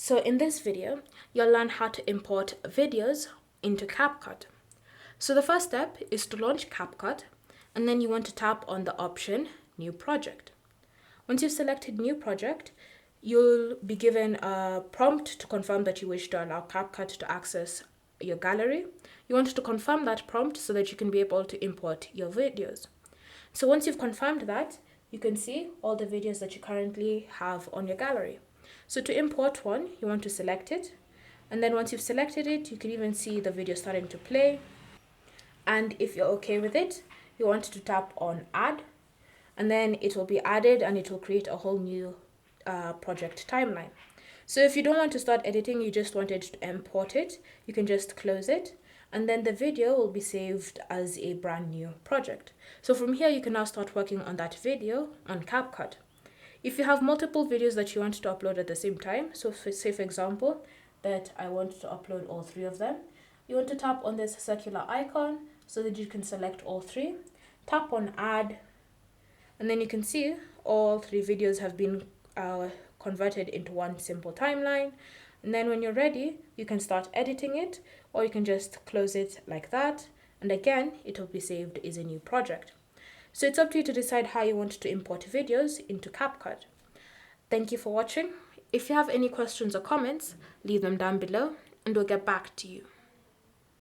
So in this video, you'll learn how to import videos into CapCut. So the first step is to launch CapCut, and then you want to tap on the option New Project. Once you've selected New Project, you'll be given a prompt to confirm that you wish to allow CapCut to access your gallery. You want to confirm that prompt so that you can be able to import your videos. So once you've confirmed that, you can see all the videos that you currently have on your gallery. So to import one, you want to select it. And then once you've selected it, you can even see the video starting to play. And if you're okay with it, you want to tap on Add. And then it will be added and it will create a whole new project timeline. So if you don't want to start editing, you just wanted to import it, you can just close it. And then the video will be saved as a brand new project. So from here, you can now start working on that video on CapCut. If you have multiple videos that you want to upload at the same time, so say for example, that I want to upload all three of them, you want to tap on this circular icon so that you can select all three, tap on Add, and then you can see all three videos have been converted into one simple timeline. And then when you're ready, you can start editing it, or you can just close it like that. And again, it will be saved as a new project. So it's up to you to decide how you want to import videos into CapCut. Thank you for watching. If you have any questions or comments, leave them down below and we'll get back to you.